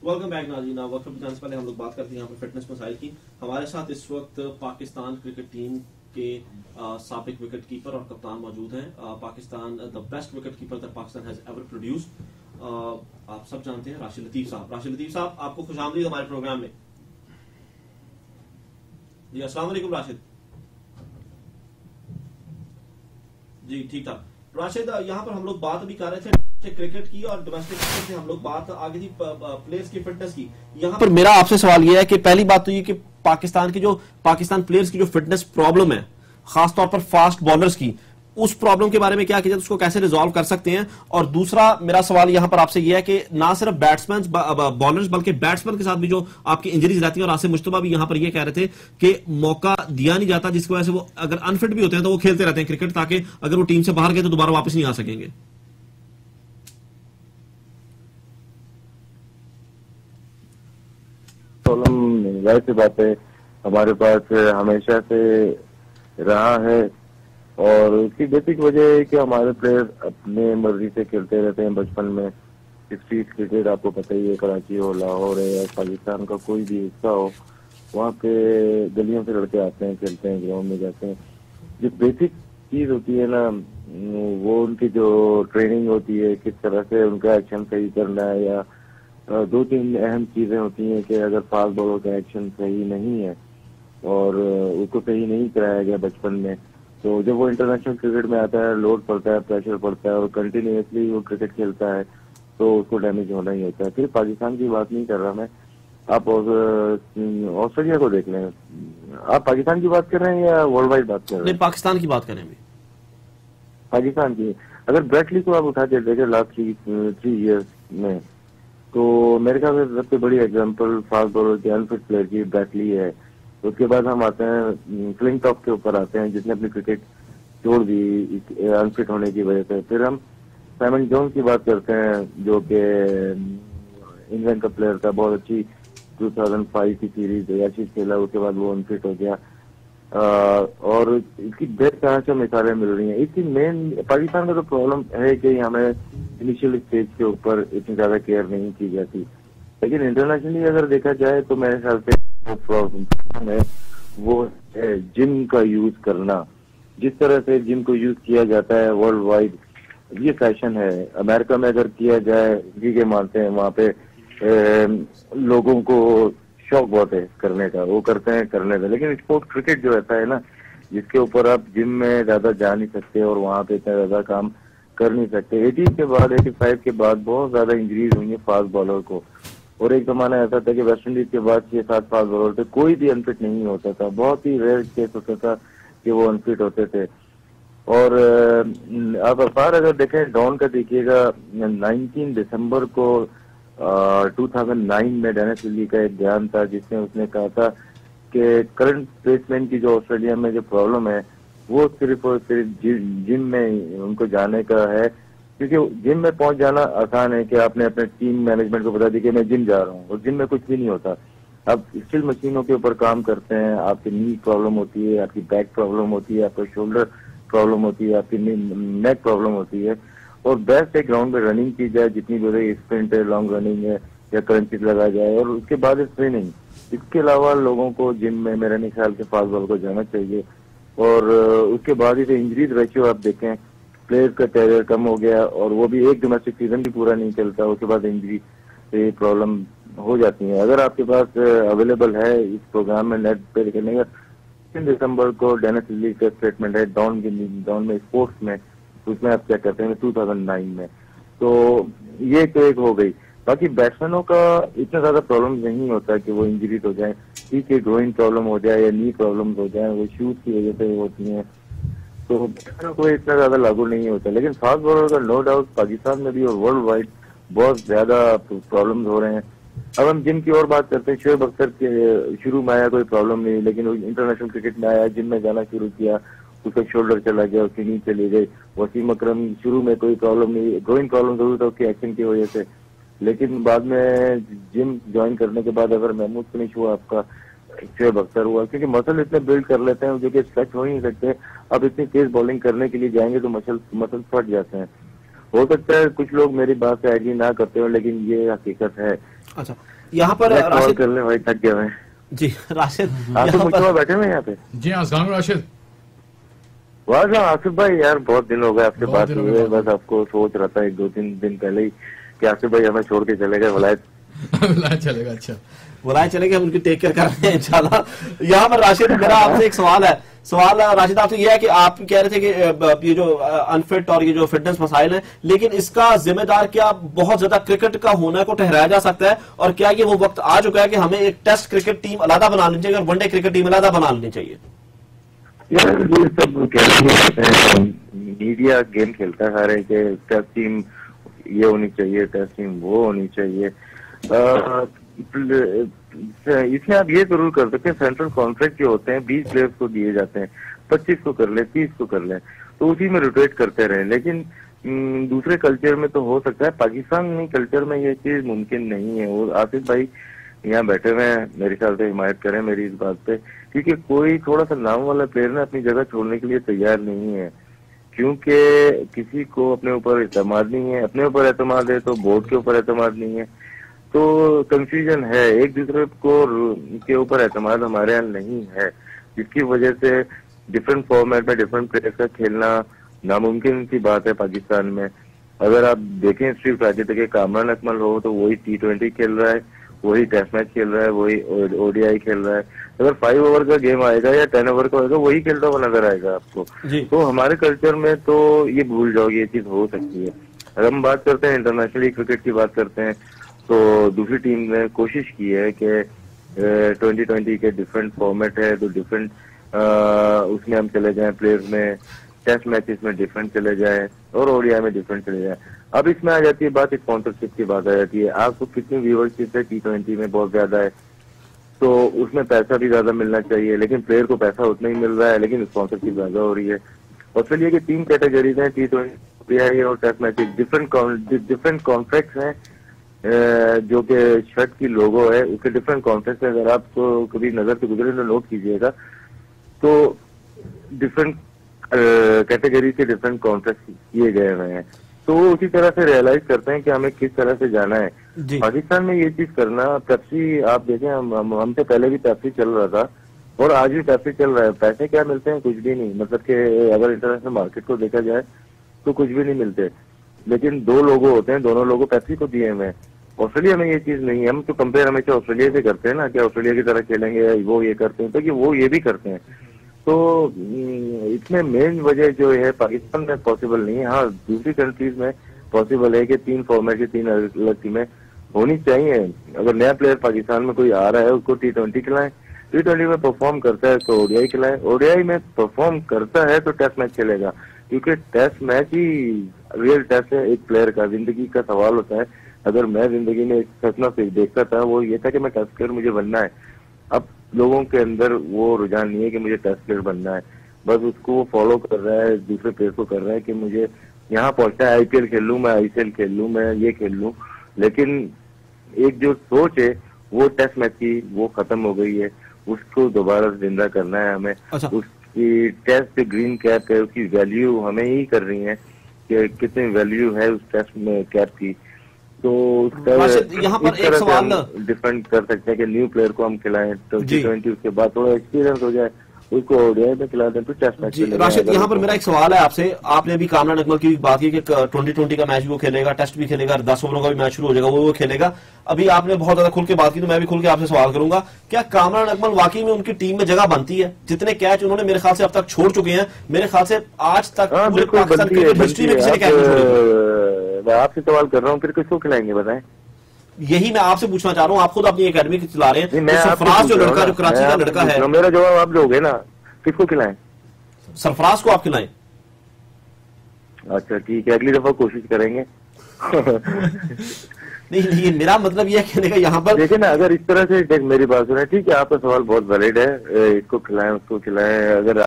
Welcome back नाज़रीन। वक्त पे जाने से पहले हम लोग बात करते हैं यहाँ पर फिटनेस मसाइल की। हमारे साथ इस वक्त पाकिस्तान क्रिकेट टीम के साबिक विकेट कीपर और कप्तान मौजूद हैं। Pakistan the best wicket keeper that Pakistan has ever produced, आप सब जानते हैं, राशिद लतीफ साहब। राशिद लतीफ साहब, आपको खुशामदीद हमारे प्रोग्राम में। जी अस्सलाम वालेकुम राशिद जी। ठीक ठाक राशिद, यहाँ पर हम लोग बात अभी कर रहे थे क्रिकेट की और डोमेस्टिक क्रिकेट से हम लोग बात आगे थी प्लेयर्स की फिटनेस की। यहाँ पर मेरा आपसे सवाल यह है कि पहली बात तो ये कि पाकिस्तान प्लेयर्स की जो फिटनेस प्रॉब्लम है, खासतौर पर फास्ट बॉलर्स की, उस प्रॉब्लम के बारे में क्या किया जाए, उसको कैसे रिजॉल्व कर सकते हैं। और दूसरा मेरा सवाल यहाँ पर आपसे यह है कि ना सिर्फ बैट्समैन बॉलर्स बल्कि बैट्समैन के साथ भी जो आपकी इंजरीज रहती है, और आसिफ मुश्तबा भी यहाँ पर यह कह रहे थे कि मौका दिया नहीं जाता, जिसकी वजह से वो अगर अनफिट भी होते हैं तो वो खेलते रहते हैं क्रिकेट, ताकि अगर वो टीम से बाहर गए तो दोबारा वापस नहीं आ सकेंगे। प्रॉब्लम जाहिर सी बात है हमारे पास हमेशा से रहा है, और उसकी बेसिक वजह है कि हमारे प्लेयर अपने मर्जी से खेलते रहते हैं। बचपन में स्ट्रीट क्रिकेट आपको पता ही है, कराची हो, लाहौर है या पाकिस्तान का कोई भी हिस्सा हो, वहाँ पे गलियों से लड़के आते हैं, खेलते हैं, ग्राउंड में जाते हैं। जो बेसिक चीज होती है ना, वो उनकी जो ट्रेनिंग होती है, किस तरह से उनका एक्शन सही करना है, या दो तीन अहम चीजें होती हैं कि अगर फास्ट बॉलर का एक्शन सही नहीं है और उसको सही नहीं कराया गया बचपन में, तो जब वो इंटरनेशनल क्रिकेट में आता है, लोड पड़ता है, प्रेशर पड़ता है और कंटिन्यूसली वो क्रिकेट खेलता है, तो उसको डैमेज होना ही होता है। फिर पाकिस्तान की बात नहीं कर रहा मैं, आप ऑस्ट्रेलिया को देख लें। आप पाकिस्तान की बात कर रहे हैं या वर्ल्ड वाइड बात कर रहे हैं? नहीं, पाकिस्तान की बात करें अभी। पाकिस्तान की अगर ब्रैटली को आप उठा के देखें लास्ट 3 ईयर्स में, तो मेरे ख्याल से सबसे बड़ी एग्जांपल फास्ट बॉलर की, अनफिट प्लेयर की ब्रैटली है। उसके बाद हम आते हैं फ्लिंटॉफ के ऊपर आते हैं, जिसने अपनी क्रिकेट छोड़ दी अनफिट होने की वजह से। फिर हम साइमन जोन्स की बात करते हैं, जो कि इंग्लैंड का प्लेयर था, बहुत अच्छी 2005 की सीरीज ऐसी खेला, उसके बाद वो अनफिट हो गया। और इसकी बेहद मिसालें मिल रही हैं। इसकी मेन पाकिस्तान का तो प्रॉब्लम है कि हमें इनिशियल स्टेज के ऊपर इतनी ज्यादा केयर नहीं की जाती, लेकिन इंटरनेशनली अगर देखा जाए तो मेरे ख्याल से वो प्रॉब्लम है, वो है जिम का यूज करना। जिस तरह से जिम को यूज किया जाता है वर्ल्ड वाइड, ये फैशन है। अमेरिका में अगर किया जाए, के मानते हैं, वहाँ पे लोगों को शौक बहुत है करने का, वो करते हैं करने का। लेकिन स्पोर्ट क्रिकेट जो रहता है ना, जिसके ऊपर आप जिम में ज्यादा जा नहीं सकते और वहाँ पे इतना ज्यादा काम कर नहीं सकते। 80 के बाद 85 के बाद बहुत ज्यादा इंजरीज हुई है फास्ट बॉलर को, और एक जमाना ऐसा था कि वेस्ट इंडीज के बाद 6-7 फास्ट बॉलर थे, कोई भी अनफिट नहीं होता था। बहुत ही रेयर केस होता था कि वो अनफिट होते थे। और आप अखबार अगर देखें, डॉन का देखिएगा, 19 दिसंबर को 2009 में डेनिस लिली का एक बयान था, जिसमें उसने कहा था कि करंट प्लेसमेंट की जो ऑस्ट्रेलिया में जो प्रॉब्लम है, वो सिर्फ और सिर्फ जिम में उनको जाने का है। क्योंकि जिम में पहुंच जाना आसान है कि आपने अपने टीम मैनेजमेंट को बता दी कि मैं जिम जा रहा हूँ, और जिम में कुछ भी नहीं होता। आप स्टिल मशीनों के ऊपर काम करते हैं, आपकी नी प्रॉब्लम होती है, आपकी बैक प्रॉब्लम होती है, आपको शोल्डर प्रॉब्लम होती है, आपकी नेक प्रॉब्लम होती है। और बेस्ट है ग्राउंड में रनिंग की जाए, जितनी भी हो, स्प्रिंट है, लॉन्ग रनिंग है, या क्रंचेस लगाया जाए, और उसके बाद स्पिनिंग। इसके अलावा लोगों को जिम में मेरे नहीं ख्याल से फास्ट बॉल को जाना चाहिए। और उसके बाद ही इंजरीज रेशियो आप देखें, प्लेयर्स का कैरियर कम हो गया, और वो भी एक डोमेस्टिक सीजन भी पूरा नहीं चलता, उसके बाद इंजरी से प्रॉब्लम हो जाती है। अगर आपके पास अवेलेबल है इस प्रोग्राम में नेट पे करने का, 3 दिसंबर को डेनिस लिली का स्टेटमेंट है डॉन में स्पोर्ट्स में, उसमें आप चेक करते हैं 2009 में। तो ये तो एक हो गई। बाकी बैट्समैनों का इतना ज्यादा प्रॉब्लम नहीं होता कि वो इंजरीज हो जाए, ठीक है, ग्रोइंग प्रॉब्लम हो जाए या नी प्रॉब्लम हो जाए, वो शूज की वजह से होती हैं, तो बैट्समैनों को इतना ज्यादा लागू नहीं होता। लेकिन फास्ट बॉलर का नो डाउट पाकिस्तान में भी और वर्ल्ड वाइड बहुत ज्यादा प्रॉब्लम हो रहे हैं। अब हम जिम की और बात करते हैं, शोएब अख्तर के शुरू में आया कोई प्रॉब्लम नहीं, लेकिन इंटरनेशनल क्रिकेट में आया, जिम में जाना शुरू किया, उसका शोल्डर चला गया, उसकी नी चली गई। वसीम अकरम शुरू में कोई प्रॉब्लम नहीं, ग्रोइंग प्रॉब्लम जरूर था उसके एक्शन की वजह से, लेकिन बाद में जिम ज्वाइन करने के बाद अगर महमूद फिनिश हुआ आपका, शोएब अख्तर हुआ, क्योंकि मसल इतने बिल्ड कर लेते हैं जो कि स्ट्रेच हो ही नहीं सकते। अब इतनी तेज बॉलिंग करने के लिए जाएंगे तो मसल फट जाते हैं। हो सकता है कुछ लोग मेरी बात से एग्री ना करते हो, लेकिन ये हकीकत है। अच्छा, यहाँ पर राशिद कर ले भाई, थक गया मैं जी। राशिद आप बैठे हुए यहाँ पे। जी हाँ, अस्सलाम राशिद। वाह आसिफ भाई, यार बहुत दिन हो गए आपसे बात हुए, बस आपको सोच रहा था 1-2-3 दिन पहले ही कि आसिफ भाई हमें छोड़ के चले गए वलायत। वलायत चलेगा, अच्छा वलायत चलेंगे, हम उनकी टेक केयर कर रहे हैं इंशाल्लाह। यहाँ पर राशिद मेरा आपसे एक सवाल है। सवाल राशिद आपसे यह है कि आप कह रहे थे कि ये जो अनफिट और ये जो फिटनेस मसाइल है, लेकिन इसका जिम्मेदार क्या बहुत ज्यादा क्रिकेट का होने को ठहराया जा सकता है, और क्या ये वो वक्त आ चुका है कि हमें एक टेस्ट क्रिकेट टीम अलग बना लेनी चाहिए और वनडे क्रिकेट टीम अलग बना लेनी चाहिए? यार ये सब कहते हैं, मीडिया गेम खेलता है सारे के टेस्ट टीम ये होनी चाहिए, टेस्ट टीम वो होनी चाहिए। इसमें आप ये जरूर कर सकते हैं, सेंट्रल कॉन्ट्रैक्ट जो होते हैं 20 प्लेयर्स को दिए जाते हैं, 25 को कर ले, 30 को कर ले, तो उसी में रोटेट करते रहे। लेकिन दूसरे कल्चर में तो हो सकता है, पाकिस्तानी कल्चर में ये चीज मुमकिन नहीं है। और आसिफ भाई यहाँ बैठे हुए हैं, मेरे ख्याल से हिमायत करें मेरी इस बात पे, क्योंकि कोई थोड़ा सा नाम वाला प्लेयर ना अपनी जगह छोड़ने के लिए तैयार नहीं है, क्योंकि किसी को अपने ऊपर एतमाद नहीं है। अपने ऊपर एतमाद है तो बोर्ड के ऊपर एतमाद नहीं है, तो कंफ्यूजन है। एक दूसरे को के ऊपर एतमाद हमारे यहाँ नहीं है, जिसकी वजह से डिफरेंट फॉर्मेट में डिफरेंट प्लेयर्स का खेलना नामुमकिन सी बात है पाकिस्तान में। अगर आप देखें सिर्फ राज्य तक कामरान अकमल हो तो वही T20 खेल रहा है, वही टेस्ट मैच खेल रहा है, वही ODI खेल रहा है। अगर 5 ओवर का गेम आएगा या 10 ओवर का होगा वही खेलता हुआ नजर आएगा आपको। तो हमारे कल्चर में तो ये भूल जाओगे, ये चीज हो सकती है। अगर हम बात करते हैं इंटरनेशनली क्रिकेट की बात करते हैं, तो दूसरी टीम ने कोशिश की है कि 2020 के डिफरेंट फॉर्मेट है तो डिफरेंट उसमें हम चले जाएं, प्लेयर्स में टेस्ट मैचेस में डिफरेंट चले जाए और ODI में डिफरेंट चले जाए। अब इसमें आ जाती है बात, स्पॉन्सरशिप की बात आ जाती है। आपको कितनी व्यूअरशिप है T20 में, बहुत ज्यादा है, तो उसमें पैसा भी ज्यादा मिलना चाहिए, लेकिन प्लेयर को पैसा उतना ही मिल रहा है, लेकिन स्पॉन्सरशिप ज्यादा हो रही है। ऑस्ट्रेलिया की 3 कैटेगरीज हैं, T20 और टेस्ट मैचेस, डिफरेंट कॉन्ट्रैक्ट हैं, जो कि शर्ट की लोगो है उसके डिफरेंट कॉन्ट्रैक्ट है। अगर आपको कभी नजर से गुजरे तो नोट कीजिएगा, तो डिफरेंट कैटेगरी के डिफरेंट कॉन्ट्रैक्ट किए गए हुए हैं, तो वो उसी तरह से रियलाइज करते हैं कि हमें किस तरह से जाना है। पाकिस्तान में ये चीज करना, पेप्सी आप देखें, हमसे पहले भी पेप्सी चल रहा था और आज भी पेप्सी चल रहा है। पैसे क्या मिलते हैं? कुछ भी नहीं, मतलब कि अगर इंटरनेशनल मार्केट को देखा जाए तो कुछ भी नहीं मिलते, लेकिन 2 लोगो होते हैं, दोनों लोगो पेप्सी को दिए हुए हैं। ऑस्ट्रेलिया में ये चीज नहीं है। हम तो कंपेयर हमेशा ऑस्ट्रेलिया से करते हैं ना, कि ऑस्ट्रेलिया की तरह खेलेंगे, वो ये करते हैं, तो कि वो ये भी करते हैं। तो इसमें मेन वजह जो है पाकिस्तान में पॉसिबल नहीं है। हाँ, दूसरी कंट्रीज में पॉसिबल है कि 3 फॉर्मेट की 3 अलग टीमें होनी चाहिए। अगर नया प्लेयर पाकिस्तान में कोई आ रहा है उसको T20 खिलाएं, T20 में परफॉर्म करता है तो ODI खिलाएं, ODI में परफॉर्म करता है तो टेस्ट मैच खेलेगा, क्योंकि टेस्ट मैच ही रियल टेस्ट है एक प्लेयर का, जिंदगी का सवाल होता है। अगर मैं जिंदगी में एक सपना देखता था, वो ये था कि मैं टेस्ट प्लेयर मुझे बनना है। अब लोगों के अंदर वो रुझान नहीं है कि मुझे टेस्ट प्लेयर बनना है, बस उसको वो फॉलो कर रहा है, दूसरे प्लेयर को कर रहा है कि मुझे यहाँ पहुंचना है, IPL खेल लूं, मैं ICL खेल लूं, मैं ये खेल लूं। लेकिन एक जो सोच है वो टेस्ट मैच की वो खत्म हो गई है, उसको दोबारा जिंदा करना है हमें। उसकी टेस्ट ग्रीन कैप है, उसकी वैल्यू हमें ही कर रही है कि कितनी वैल्यू है उस टेस्ट में कैप की। तो यहाँ पर एक सवाल डिफेंड कर सकते हैं कि न्यू प्लेयर को हम खिलाएं तो T20 उसके बाद थोड़ा एक्सपीरियंस हो जाए, उसको ODI में खिला दें तो टेस्ट मैच। राशिद, यहाँ पर मेरा एक सवाल है आपसे। आपने अभी कामरान अकमल की बात की कि 2020 का मैच भी वो खेलेगा, टेस्ट भी खेलेगा, 10 ओवरों का भी मैच शुरू हो जाएगा, वो खेलेगा। अभी आपने बहुत ज्यादा खुल के बात की, तो मैं भी खुल के आपसे सवाल करूंगा, क्या कामरान अकमल वाकई में उनकी टीम में जगह बनती है? जितने कैच उन्होंने मेरे ख्याल से अब तक छोड़ चुके हैं, मेरे ख्याल से आज तक पूरे पाकिस्तान क्रिकेट हिस्ट्री में किसी ने कैच नहीं छोड़ी। मैं आपसे सवाल कर रहा हूँ, फिर किसको खिलाएंगे बताएं? यही मैं आपसे पूछना चाह रहा हूँ। आप खुद अपनी एकेडमी चला रहे हैं, सरफराज जो लड़का, जो कराची का लड़का है, मेरा जवाब आप लोगे ना, किसको खिलाएं? सरफराज को आप खिलाएं। अच्छा ठीक है, अगली दफा कोशिश करेंगे। नहीं, मेरा मतलब यह कहने का यहाँ पर देखिए ना, अगर इस तरह से मेरी बात सुने, ठीक है, आपका सवाल बहुत वैलिड है, इसको खिलाएं उसको खिलाएं, अगर